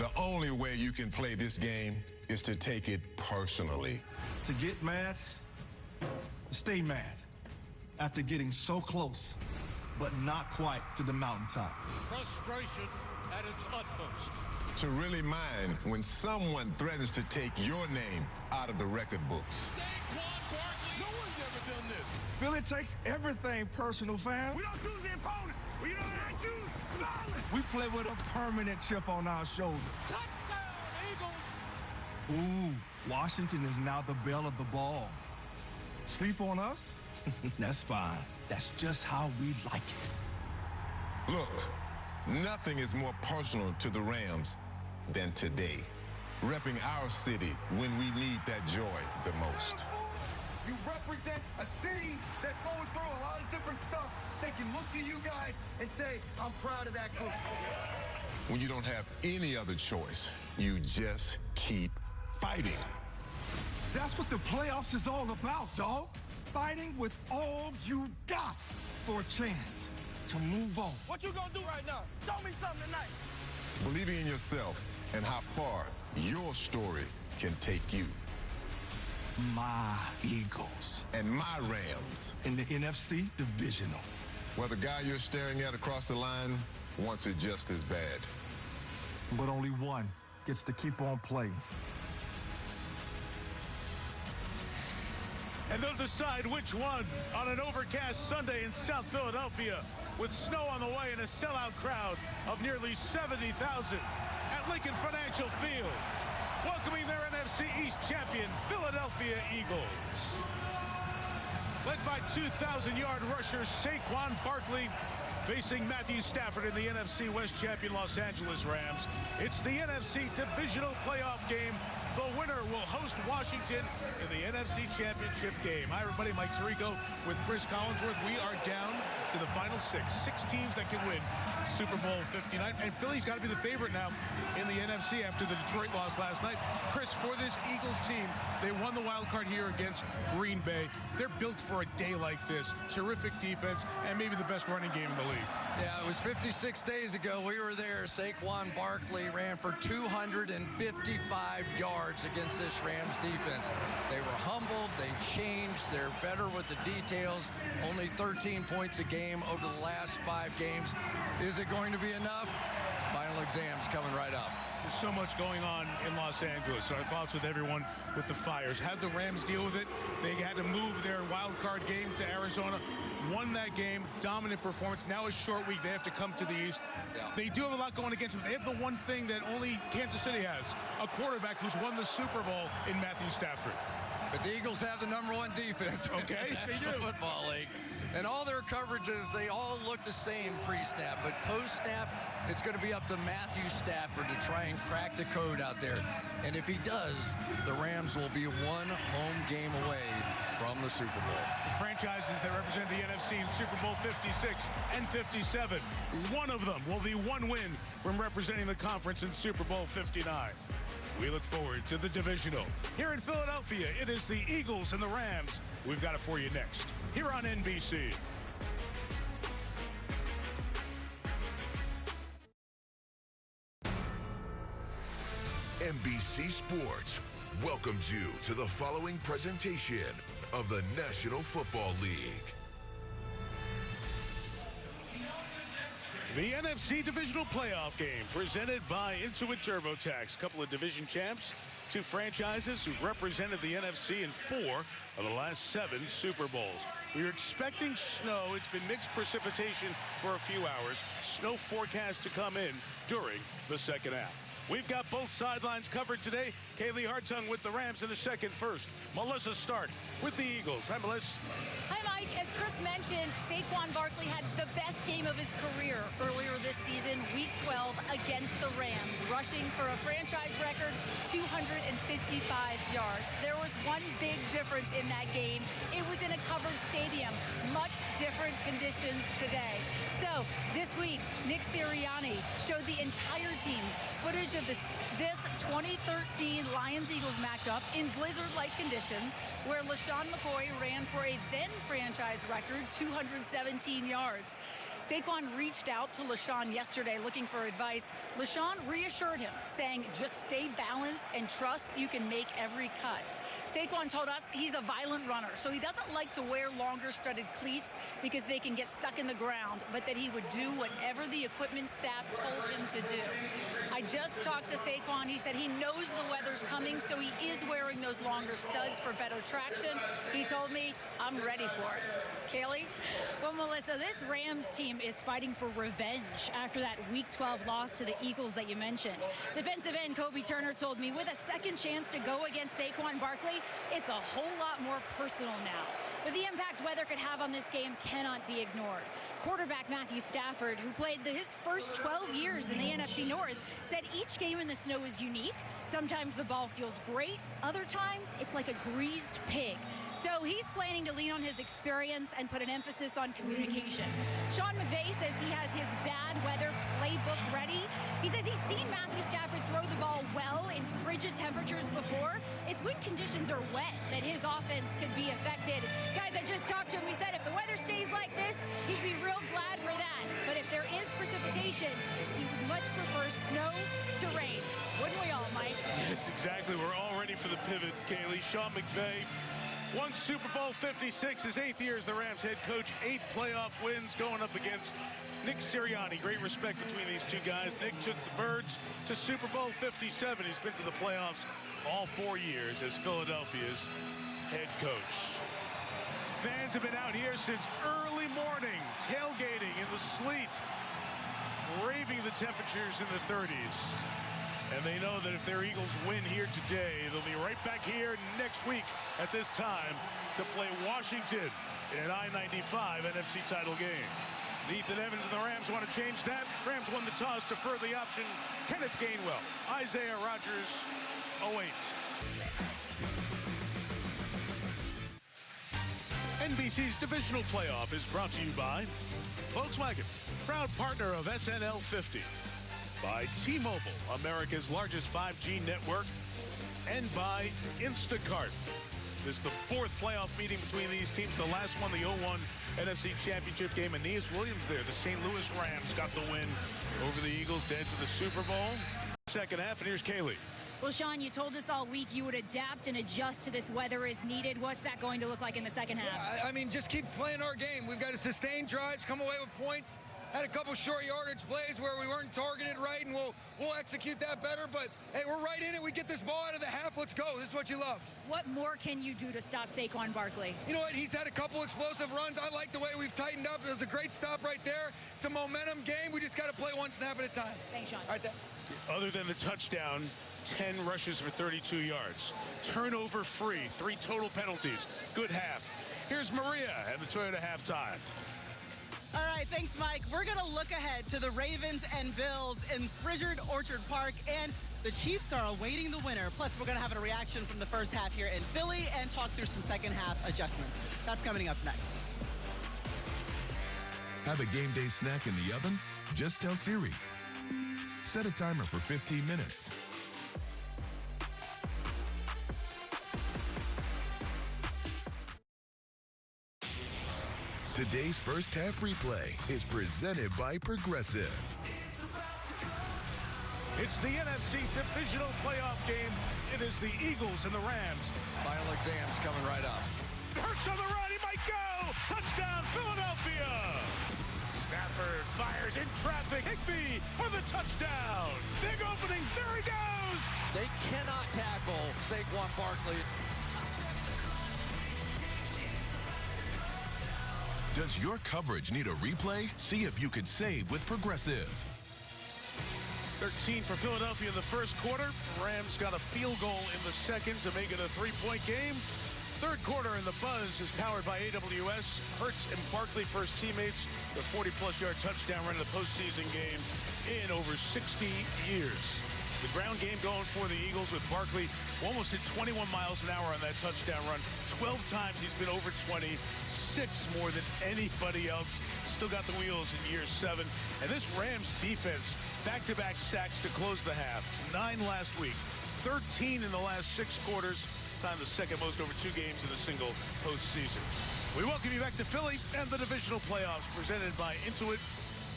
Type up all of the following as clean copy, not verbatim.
The only way you can play this game is to take it personally. To get mad, stay mad. After getting so close, but not quite to the mountaintop. Frustration at its utmost. To really mind when someone threatens to take your name out of the record books. Saquon Barkley. No one's ever done this. Philly takes everything personal, fam. We don't choose the opponent. We don't choose violence. We play with a permanent chip on our shoulder. Touchdown, Eagles. Ooh, Washington is now the belle of the ball. Sleep on us? That's fine. That's just how we like it. Look, nothing is more personal to the Rams than today. Repping our city when we need that joy the most. You represent a city that's going through a lot of different stuff. They can look to you guys and say, I'm proud of that group. When you don't have any other choice, you just keep fighting. That's what the playoffs is all about, dog. Fighting with all you got for a chance to move on. What you gonna do right now? Show me something tonight. Believing in yourself and how far your story can take you. My Eagles. And my Rams. In the NFC Divisional. Well, the guy you're staring at across the line wants it just as bad. But only one gets to keep on playing. And they'll decide which one on an overcast Sunday in South Philadelphia with snow on the way and a sellout crowd of nearly 70,000 at Lincoln Financial Field, welcoming their NFC East champion, Philadelphia Eagles. Led by 2,000-yard rusher Saquon Barkley, facing Matthew Stafford in the NFC West champion Los Angeles Rams. It's the NFC Divisional Playoff game. The winner will host Washington in the NFC Championship game. Hi, everybody. Mike Tirico with Chris Collinsworth. We are down to the final six. 6 teams that can win Super Bowl 59. And Philly's got to be the favorite now in the NFC after the Detroit loss last night. Chris, for this Eagles team, they won the wild card here against Green Bay. They're built for a day like this. Terrific defense and maybe the best running game in the league. Yeah, it was 56 days ago. We were there. Saquon Barkley ran for 255 yards against this Rams defense. They were humbled. They changed. They're better with the details. Only 13 points a game over the last 5 games. Is it going to be enough? Final exam's coming right up. There's so much going on in Los Angeles. Our thoughts with everyone with the Fires. How'd the Rams deal with it? They had to move their wild card game to Arizona. Won that game, dominant performance. Now a short week, they have to come to the East. Yeah. They do have a lot going against them. They have the one thing that only Kansas City has, a quarterback who's won the Super Bowl in Matthew Stafford. But the Eagles have the #1 defense okay, in the they National do. Football League. And all their coverages, they all look the same pre-snap. But post-snap, it's going to be up to Matthew Stafford to try and crack the code out there. And if he does, the Rams will be 1 home game away from the Super Bowl. The franchises that represent the NFC in Super Bowl 56 and 57, one of them will be 1 win from representing the conference in Super Bowl 59. We look forward to the divisional. Here in Philadelphia, it is the Eagles and the Rams. We've got it for you next, here on NBC. NBC Sports welcomes you to the following presentation of the National Football League. The NFC Divisional Playoff game presented by Intuit TurboTax. A couple of division champs, 2 franchises who've represented the NFC in 4 of the last 7 Super Bowls. We are expecting snow. It's been mixed precipitation for a few hours. Snow forecast to come in during the second half. We've got both sidelines covered today. Kaylee Hartung with the Rams in a second. First, Melissa Stark with the Eagles. Hi, Melissa. Hi, Mike. As Chris mentioned, Saquon Barkley had the best game of his career earlier this season, Week 12, against the Rams, rushing for a franchise record 255 yards. There was one big difference in that game. It was in a covered stadium. Much different conditions today. So this week, Nick Sirianni showed the entire team footage of this 2013 Lions-Eagles matchup in blizzard-like conditions, where LaShawn McCoy ran for a then-franchise record 217 yards. Saquon reached out to LaShawn yesterday looking for advice. LaShawn reassured him, saying, just stay balanced and trust you can make every cut. Saquon told us he's a violent runner, so he doesn't like to wear longer studded cleats because they can get stuck in the ground, but that he would do whatever the equipment staff told him to do. I just talked to Saquon. He said he knows the weather's coming, so he is wearing those longer studs for better traction. He told me, I'm ready for it. Kaylee? Well, Melissa, this Rams team is fighting for revenge after that Week 12 loss to the Eagles that you mentioned. Defensive end Kobe Turner told me with a second chance to go against Saquon Barkley, it's a whole lot more personal now. But the impact weather could have on this game cannot be ignored. Quarterback Matthew Stafford, who played his first 12 years in the NFC North, said each game in the snow is unique. Sometimes the ball feels great. Other times, it's like a greased pig. So he's planning to lean on his experience and put an emphasis on communication. Sean McVay says he has his bad weather playbook ready. He says he's seen Matthew Stafford throw the ball well in frigid temperatures before. It's when conditions are wet that his offense could be affected. Guys, I just talked to him. We said if the weather stays like this, he'd be real glad for that. But if there is precipitation, he would much prefer snow to rain. Wouldn't we all, Mike? Yes, exactly. We're all ready for the pivot, Kaylee. Sean McVay won Super Bowl 56, his 8th year as the Rams head coach, 8 playoff wins going up against Nick Sirianni. Great respect between these two guys. Nick took the Birds to Super Bowl 57. He's been to the playoffs all 4 years as Philadelphia's head coach. Fans have been out here since early morning, tailgating in the sleet, braving the temperatures in the 30s. And they know that if their Eagles win here today, they'll be right back here next week at this time to play Washington in an I-95 NFC title game. Ethan Evans and the Rams want to change that. Rams won the toss, defer the option. Kenneth Gainwell, Isaiah Rodgers, 08. NBC's divisional playoff is brought to you by Volkswagen, proud partner of SNL 50. By T-Mobile, America's largest 5G network, and by Instacart. This is the 4th playoff meeting between these teams. The last one, the 0-1 NFC Championship game. Aeneas Williams there. The St. Louis Rams got the win over the Eagles to head to the Super Bowl. Second half, and here's Kaylee. Well, Sean, you told us all week you would adapt and adjust to this weather as needed. What's that going to look like in the second half? Yeah, I mean, just keep playing our game. We've got to sustain drives, come away with points. Had a couple short yardage plays where we weren't targeted right, and we'll execute that better. But, hey, we're right in it. We get this ball out of the half. Let's go. This is what you love. What more can you do to stop Saquon Barkley? You know what? He's had a couple explosive runs. I like the way we've tightened up. It was a great stop right there. It's a momentum game. We just got to play one snap at a time. Thanks, Sean. All right, Other than the touchdown, 10 rushes for 32 yards. Turnover free, 3 total penalties. Good half. Here's Maria at the Toyota halftime. All right, thanks, Mike. We're going to look ahead to the Ravens and Bills in Frischard Orchard Park, and the Chiefs are awaiting the winner. Plus, we're going to have a reaction from the first half here in Philly and talk through some second half adjustments. That's coming up next. Have a game day snack in the oven? Just tell Siri. Set a timer for 15 minutes. Today's first half replay is presented by Progressive. It's the NFC divisional playoff game. It is the Eagles and the Rams. Final exam's coming right up. Hurts on the run. He might go. Touchdown, Philadelphia. Stafford fires in traffic. Higbee for the touchdown. Big opening. There he goes. They cannot tackle Saquon Barkley. Does your coverage need a replay? See if you could save with Progressive. 13 for Philadelphia in the first quarter. Rams got a field goal in the second to make it a 3-point game. Third quarter, and the buzz is powered by AWS. Hurts and Barkley, first teammates, the 40-plus yard touchdown run in the postseason game in over 60 years. The ground game going for the Eagles with Barkley almost hit 21 miles an hour on that touchdown run. 12 times he's been over 20, 6 more than anybody else. Still got the wheels in year 7. And this Rams defense, back-to-back sacks to close the half. 9 last week, 13 in the last 6 quarters, time the second most over 2 games in a single postseason. We welcome you back to Philly and the divisional playoffs presented by Intuit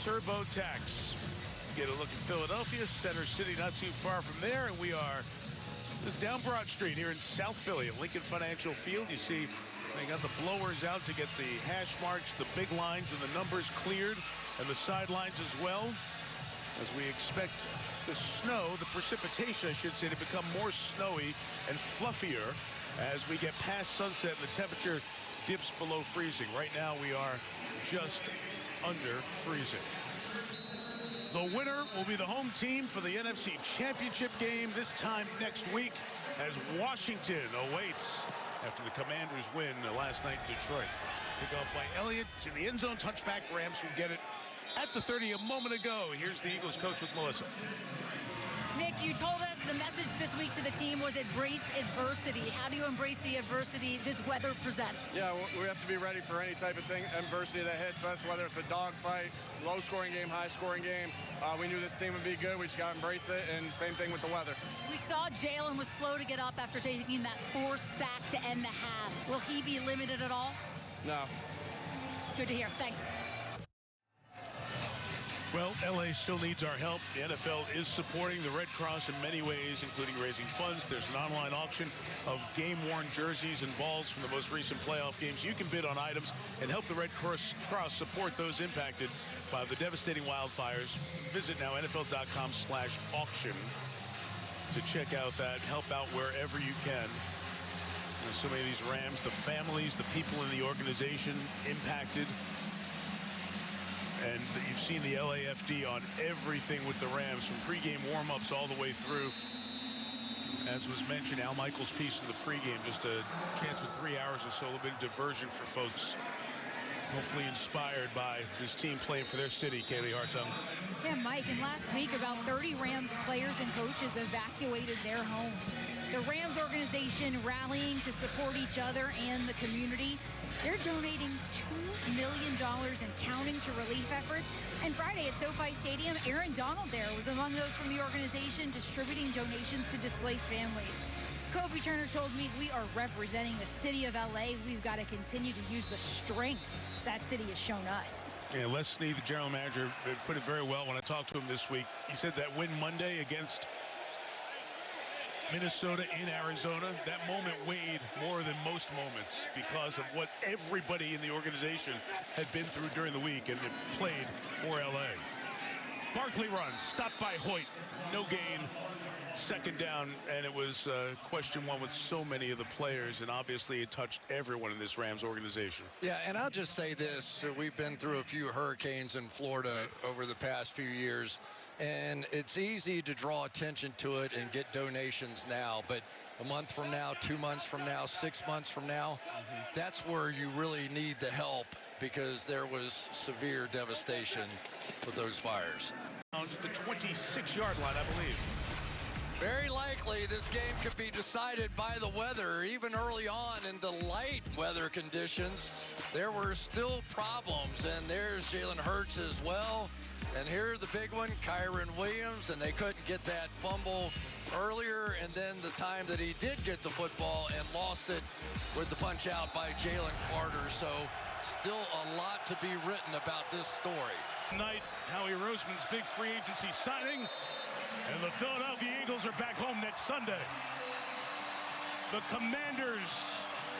TurboTax. Get a look at Philadelphia, Center City not too far from there, and we are just down Broad Street here in South Philly at Lincoln Financial Field. You see they got the blowers out to get the hash marks, the big lines, and the numbers cleared, and the sidelines as well, as we expect the snow, the precipitation, I should say, to become more snowy and fluffier as we get past sunset and the temperature dips below freezing. Right now we are just under freezing. The winner will be the home team for the NFC Championship game this time next week as Washington awaits after the Commanders win last night in Detroit. Kickoff by Elliott to the end zone. Touchback. Rams will get it at the 30 a moment ago. Here's the Eagles coach with Melissa. Nick, you told us the message this week to the team was embrace adversity. How do you embrace the adversity this weather presents? Yeah, we have to be ready for any type of adversity that hits us, whether it's a dogfight, low-scoring game, high-scoring game. We knew this team would be good. We just got to embrace it, and same thing with the weather. We saw Jalen was slow to get up after taking that 4th sack to end the half. Will he be limited at all? No. Good to hear. Thanks. Well, LA still needs our help. The NFL is supporting the Red Cross in many ways, including raising funds. There's an online auction of game-worn jerseys and balls from the most recent playoff games. You can bid on items and help the Red Cross support those impacted by the devastating wildfires. Visit now NFL.com/auction to check out that. Help out wherever you can. There's so many of these Rams, the families, the people in the organization impacted. And you've seen the LAFD on everything with the Rams, from pregame warm-ups all the way through. As was mentioned, Al Michaels' piece in the pregame, just a chance for 3 hours or so, a little bit of diversion for folks. Hopefully inspired by this team playing for their city, Kaylee Hartung. Yeah, Mike, and last week about 30 Rams players and coaches evacuated their homes. The Rams organization rallying to support each other and the community. They're donating $2 million and counting to relief efforts. And Friday at SoFi Stadium, Aaron Donald there was among those from the organization distributing donations to displaced families. Kobe Turner told me, we are representing the city of LA. We've got to continue to use the strength that city has shown us. Yeah, Les Snead, the general manager, put it very well when I talked to him this week. He said that win Monday against Minnesota in Arizona, that moment weighed more than most moments because of what everybody in the organization had been through during the week, and it played for LA. Barkley runs, stopped by Hoyt, no gain. Second down, and it was question one with so many of the players, and obviously it touched everyone in this Rams organization. Yeah, and I'll just say this. We've been through a few hurricanes in Florida over the past few years, and it's easy to draw attention to it and get donations now, but a month from now, 2 months from now, 6 months from now, that's where you really need the help, because there was severe devastation with those fires. On the 26-yard line, I believe. Very likely this game could be decided by the weather. Even early on in the light weather conditions, there were still problems. And there's Jalen Hurts as well. And here's the big one, Kyron Williams, and they couldn't get that fumble earlier. And then the time that he did get the football and lost it with the punch out by Jalen Carter. So still a lot to be written about this story. Tonight, Howie Roseman's big free agency signing. And the Philadelphia Eagles are back home next Sunday. The Commanders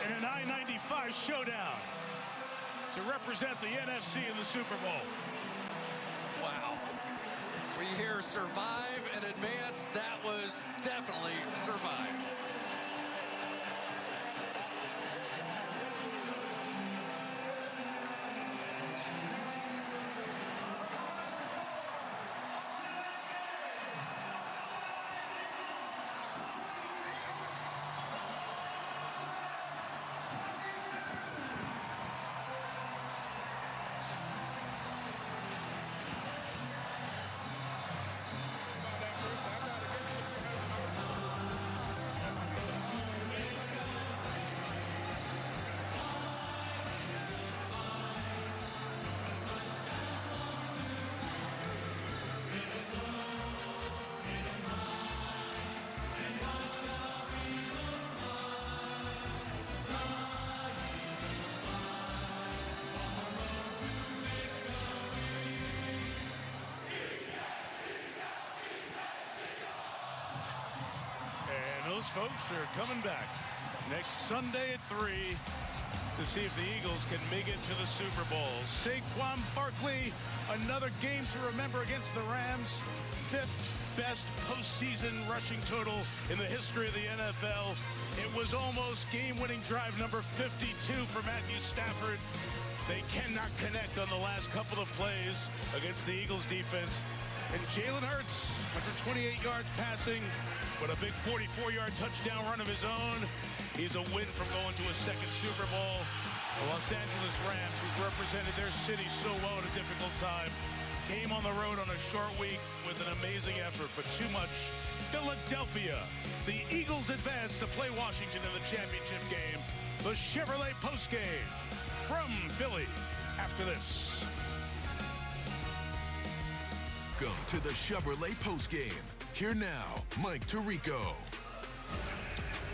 in an I-95 showdown to represent the NFC in the Super Bowl. Wow. We hear survive and advance. That was definitely survive. folks, are coming back next Sunday at 3 to see if the Eagles can make it to the Super Bowl. Saquon Barkley, another game to remember against the Rams. 5th best postseason rushing total in the history of the NFL. It was almost game-winning drive number 52 for Matthew Stafford. They cannot connect on the last couple of plays against the Eagles defense. And Jalen Hurts, 128 yards passing, but a big 44-yard touchdown run of his own. He's a win from going to a second Super Bowl. The Los Angeles Rams, who've represented their city so well at a difficult time, came on the road on a short week with an amazing effort, but too much. Philadelphia, the Eagles advance to play Washington in the championship game. The Chevrolet postgame from Philly after this. Welcome to the Chevrolet postgame. Here now, Mike Tirico.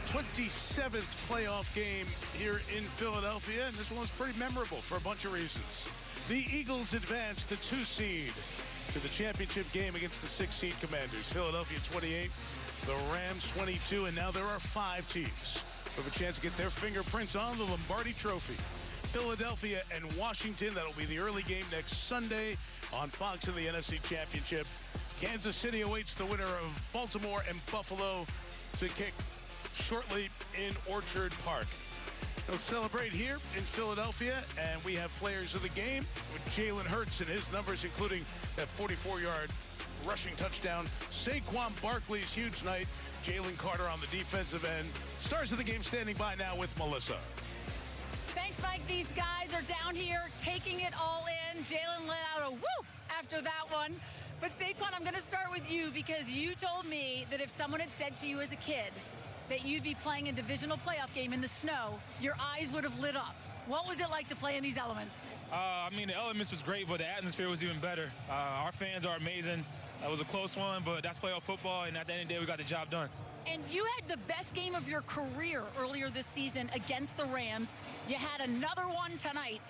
27th playoff game here in Philadelphia, and this one was pretty memorable for a bunch of reasons. The Eagles advanced the 2 seed to the championship game against the 6 seed Commanders. Philadelphia 28, the Rams 22, and now there are 5 teams who have a chance to get their fingerprints on the Lombardi Trophy. Philadelphia and Washington, that'll be the early game next Sunday on Fox in the NFC Championship. Kansas City awaits the winner of Baltimore and Buffalo to kick shortly in Orchard Park. They'll celebrate here in Philadelphia, and we have players of the game with Jalen Hurts and his numbers, including that 44-yard rushing touchdown. Saquon Barkley's huge night. Jalen Carter on the defensive end. Stars of the game standing by now with Melissa. Thanks, Mike. These guys are down here taking it all in. Jalen let out a woo after that one. But Saquon, I'm going to start with you because you told me that if someone had said to you as a kid that you'd be playing a divisional playoff game in the snow, your eyes would have lit up. What was it like to play in these elements? I mean, the elements was great, but the atmosphere was even better. Our fans are amazing. It was a close one, but that's playoff football, and at the end of the day, we got the job done. And you had the best game of your career earlier this season against the Rams. You had another one tonight.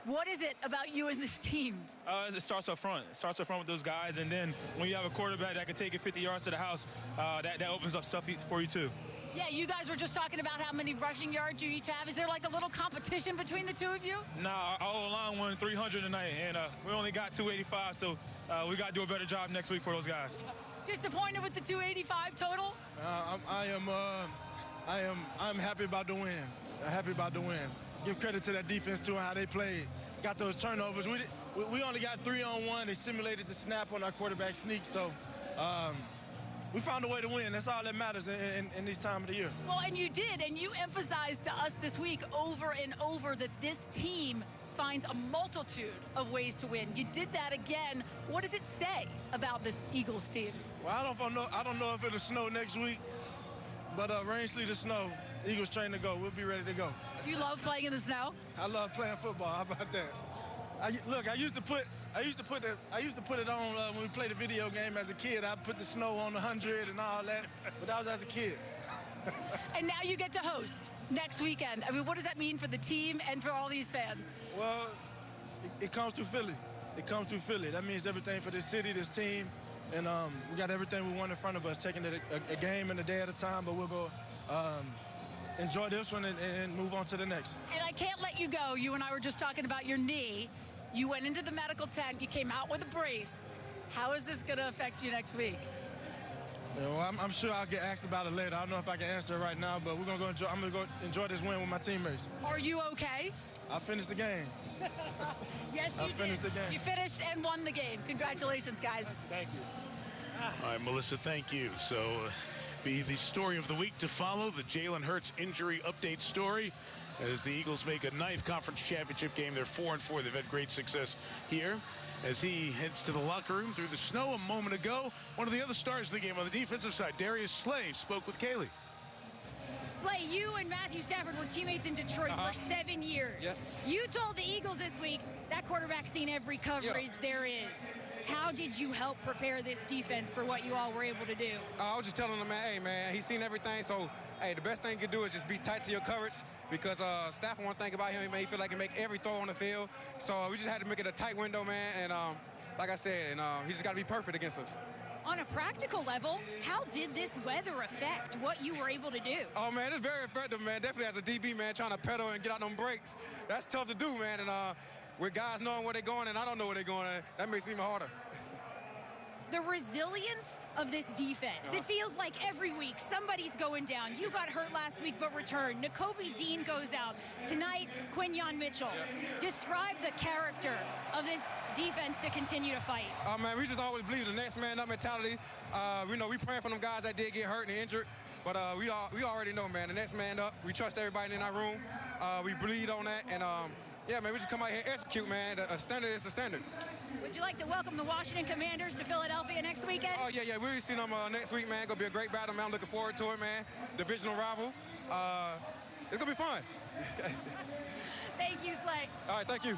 What is it about you and this team? It starts up front. It starts up front with those guys, and then when you have a quarterback that can take it 50 yards to the house, that opens up stuff for you too. Yeah, you guys were just talking about how many rushing yards you each have. Is there like a little competition between the two of you? Nah, our O-line won 300 tonight, and we only got 285, so we got to do a better job next week for those guys. Disappointed with the 285 total? I'm happy about the win. Happy about the win. Give credit to that defense too and how they played. Got those turnovers. We only got 3-on-1. They simulated the snap on our quarterback sneak, so we found a way to win. That's all that matters in this time of the year. Well, and you did, and you emphasized to us this week over and over that this team finds a multitude of ways to win. You did that again. What does it say about this Eagles team? Well, I don't know if it'll snow next week, but rain, sleet, or snow, Eagles train to go. We'll be ready to go. Do you love playing in the snow? I love playing football. How about that? Look, I used to put it on when we played a video game as a kid. I put the snow on 100 and all that, but that was as a kid. And now you get to host next weekend. I mean, what does that mean for the team and for all these fans? Well, it comes through Philly. It comes through Philly. That means everything for this city, this team, and we got everything we want in front of us, taking it a game and a day at a time, but we'll go enjoy this one and move on to the next. And I can't let you go. You and I were just talking about your knee. You went into the medical tent. You came out with a brace. How is this going to affect you next week? Yeah, well, I'm sure I'll get asked about it later. I don't know if I can answer it right now, but I'm going to go enjoy this win with my teammates. Are you okay? I finished the game. Yes, you did. I finished the game. You finished and won the game. Congratulations, guys. Thank you. All right, Melissa, thank you. So, be the story of the week to follow, the Jalen Hurts injury update story. As the Eagles make a 9th conference championship game, they're 4-4. They've had great success here. As he heads to the locker room through the snow a moment ago, one of the other stars of the game on the defensive side, Darius Slay, spoke with Kaylee. Slay, you and Matthew Stafford were teammates in Detroit for 7 years. Yes. You told the Eagles this week that quarterback's seen every coverage there is. How did you help prepare this defense for what you all were able to do? I was just telling him, hey, man, he's seen everything. So, hey, the best thing you can do is just be tight to your coverage because Stafford, one thing about him, he feel like he can make every throw on the field. So we just had to make it a tight window, man. And like I said, he just got to be perfect against us. On a practical level, how did this weather affect what you were able to do? Oh, man, it's very effective, man. Definitely as a DB, man, trying to pedal and get out them brakes. That's tough to do, man. And with guys knowing where they're going and I don't know where they're going, that makes it even harder. The resilience of this defense. It feels like every week somebody's going down. You got hurt last week but returned. Nakobe Dean goes out. Tonight, Quinyon Mitchell. Describe the character of this defense to continue to fight. Oh, man, we just always believe the next man up mentality. We know we praying for them guys that did get hurt and injured, but we already know, man, the next man up. We trust everybody in our room. We bleed on that, and yeah, man, we just come out here and execute, man. The standard is the standard. Would you like to welcome the Washington Commanders to Philadelphia next weekend? Oh, yeah, we'll see them next week, man. Gonna be a great battle, man. I'm looking forward to it, man. Divisional rival. It's gonna be fun. Thank you, Slay. All right, thank you.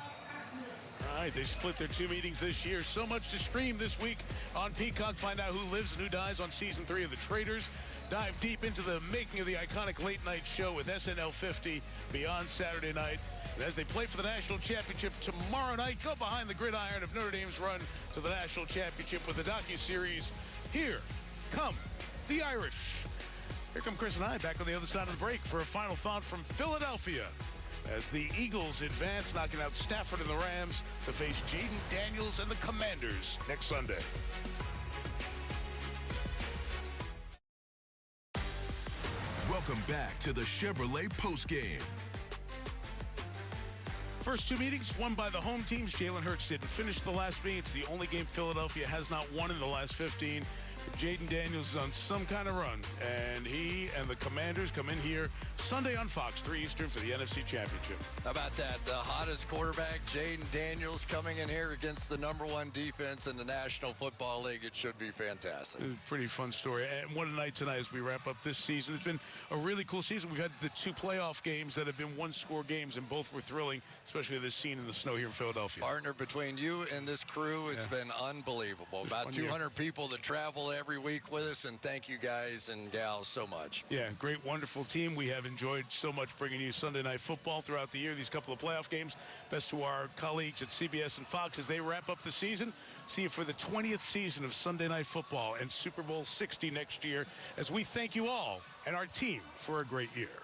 All right, they split their 2 meetings this year. So much to stream this week on Peacock. Find out who lives and who dies on Season 3 of The Traitors. Dive deep into the making of the iconic late-night show with SNL 50 beyond Saturday night. And as they play for the national championship tomorrow night, go behind the gridiron of Notre Dame's run to the national championship with the docuseries Here Come the Irish. Here come Chris and I back on the other side of the break for a final thought from Philadelphia as the Eagles advance, knocking out Stafford and the Rams to face Jaden Daniels and the Commanders next Sunday. Welcome back to the Chevrolet postgame. First 2 meetings won by the home teams. Jalen Hurts didn't finish the last meeting. It's the only game Philadelphia has not won in the last 15. Jaden Daniels is on some kind of run, and he and the Commanders come in here Sunday on Fox, 3 Eastern for the NFC Championship. How about that? The hottest quarterback, Jaden Daniels, coming in here against the #1 defense in the National Football League. It should be fantastic. It's a pretty fun story. And what a night tonight as we wrap up this season. It's been a really cool season. We've had the 2 playoff games that have been 1-score games, and both were thrilling, especially this scene in the snow here in Philadelphia. Partner, between you and this crew, it's been unbelievable. About 200 people that travel every week with us, and thank you guys and gals so much. Yeah, great, wonderful team. We have enjoyed so much bringing you Sunday Night Football throughout the year, these couple of playoff games. Best to our colleagues at CBS and Fox as they wrap up the season. See you for the 20th season of Sunday Night Football and Super Bowl 60 next year as we thank you all and our team for a great year.